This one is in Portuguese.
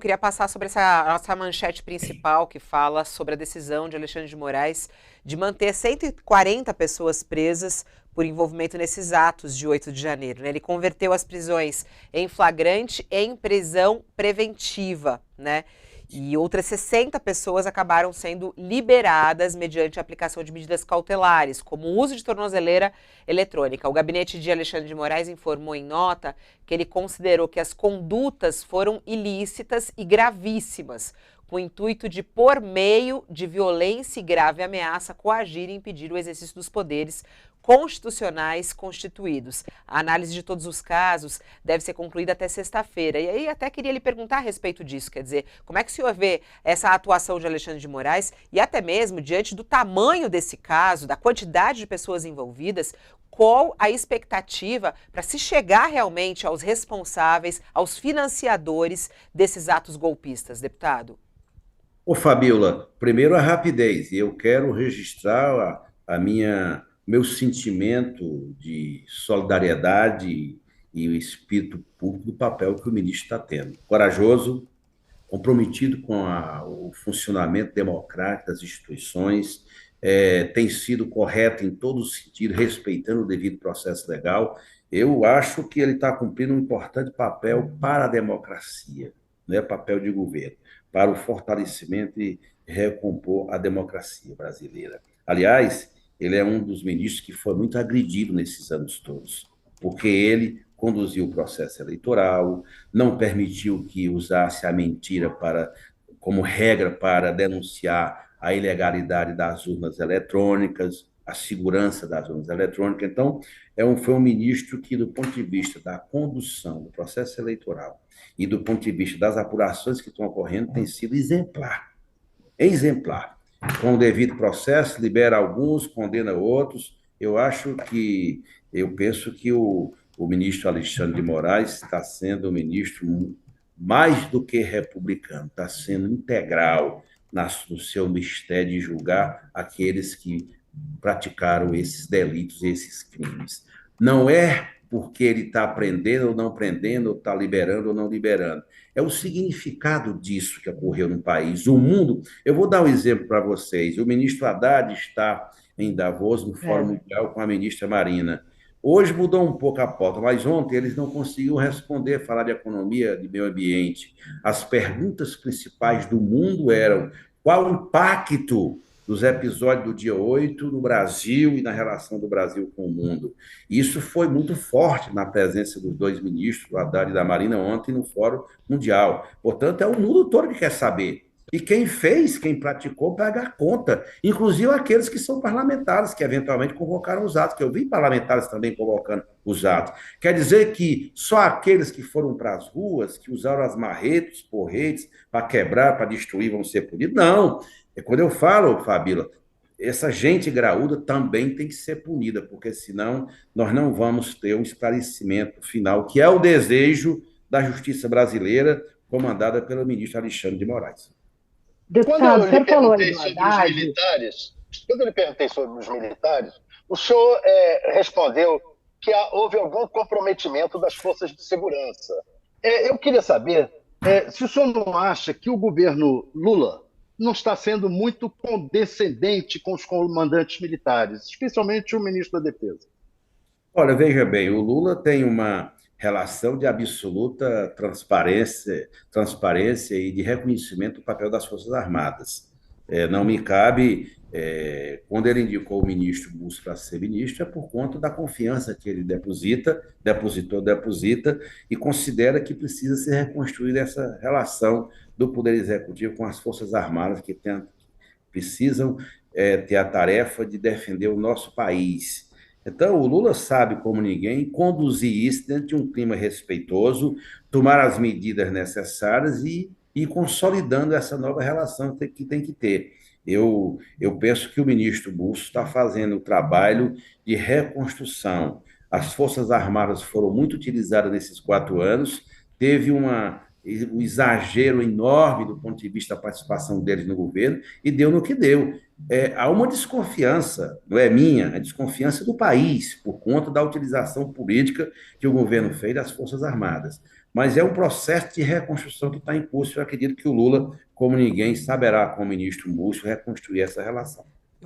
Eu queria passar sobre essa nossa manchete principal que fala sobre a decisão de Alexandre de Moraes de manter 140 pessoas presas por envolvimento nesses atos de 8 de janeiro. Né? Ele converteu as prisões em flagrante em prisão preventiva, né? E outras 60 pessoas acabaram sendo liberadas mediante a aplicação de medidas cautelares, como o uso de tornozeleira eletrônica. O gabinete de Alexandre de Moraes informou em nota que ele considerou que as condutas foram ilícitas e gravíssimas, com o intuito de, por meio de violência e grave ameaça, coagir e impedir o exercício dos poderes constitucionais constituídos. A análise de todos os casos deve ser concluída até sexta-feira. E aí até queria lhe perguntar a respeito disso, quer dizer, como é que o senhor vê essa atuação de Alexandre de Moraes e até mesmo diante do tamanho desse caso, da quantidade de pessoas envolvidas, qual a expectativa para se chegar realmente aos responsáveis, aos financiadores desses atos golpistas, deputado? Ô, Fabiola, primeiro a rapidez. Eu quero registrar a meu sentimento de solidariedade e o espírito público do papel que o ministro está tendo. Corajoso, comprometido com o funcionamento democrático das instituições, tem sido correto em todo sentido, respeitando o devido processo legal. Eu acho que ele está cumprindo um importante papel para a democracia, né? Papel de governo, para o fortalecimento e recompor a democracia brasileira. Aliás, ele é um dos ministros que foi muito agredido nesses anos todos, porque ele conduziu o processo eleitoral, não permitiu que usasse a mentira como regra para denunciar a ilegalidade das urnas eletrônicas, a segurança das urnas eletrônicas. Então, foi um ministro que, do ponto de vista da condução do processo eleitoral e do ponto de vista das apurações que estão ocorrendo, tem sido exemplar. Exemplar. Com o devido processo, libera alguns, condena outros. Eu penso que o ministro Alexandre de Moraes está sendo um ministro mais do que republicano, está sendo integral no seu mistério de julgar aqueles que praticaram esses delitos, esses crimes. Não é porque ele está prendendo ou não prendendo, ou está liberando ou não liberando. É o significado disso que ocorreu no país. O mundo. Eu vou dar um exemplo para vocês. O ministro Haddad está em Davos, no Fórum Mundial, com a ministra Marina. Hoje mudou um pouco a pauta, mas ontem eles não conseguiram responder, falar de economia, de meio ambiente. As perguntas principais do mundo eram: qual o impacto dos episódios do dia 8 no Brasil e na relação do Brasil com o mundo? Isso foi muito forte na presença dos dois ministros, o Haddad e da Marina, ontem no Fórum Mundial. Portanto, é o mundo todo que quer saber. E quem fez, quem praticou, paga a conta. Inclusive aqueles que são parlamentares, que eventualmente convocaram os atos, que eu vi parlamentares também convocando os atos. Quer dizer que só aqueles que foram para as ruas, que usaram as marretas, os porretes, para quebrar, para destruir, vão ser punidos? Não. É quando eu falo, Fabíola, essa gente graúda também tem que ser punida, porque senão nós não vamos ter um esclarecimento final, que é o desejo da justiça brasileira, comandada pelo ministro Alexandre de Moraes. Quando Deputado, eu o lhe senhor falou aí perguntei do sobre os Haddad. militares, quando eu lhe perguntei sobre os militares, o senhor respondeu que houve algum comprometimento das forças de segurança. Eu queria saber se o senhor não acha que o governo Lula não está sendo muito condescendente com os comandantes militares, especialmente o ministro da Defesa. Olha, veja bem, o Lula tem uma relação de absoluta transparência e de reconhecimento do papel das Forças Armadas. Não me cabe, quando ele indicou o ministro Busco para ser ministro, é por conta da confiança que ele deposita, e considera que precisa ser reconstruída essa relação do Poder Executivo com as Forças Armadas, que precisam ter a tarefa de defender o nosso país. Então, o Lula sabe, como ninguém, conduzir isso dentro de um clima respeitoso, tomar as medidas necessárias e ir consolidando essa nova relação que tem que ter. Eu penso que o ministro Bustos está fazendo o trabalho de reconstrução. As Forças Armadas foram muito utilizadas nesses 4 anos, teve um exagero enorme do ponto de vista da participação deles no governo e deu no que deu. Há uma desconfiança, não é minha, é desconfiança do país, por conta da utilização política que o governo fez das Forças Armadas. mas é um processo de reconstrução que está em curso. Eu acredito que o Lula, como ninguém, saberá, com o ministro Múcio, reconstruir essa relação.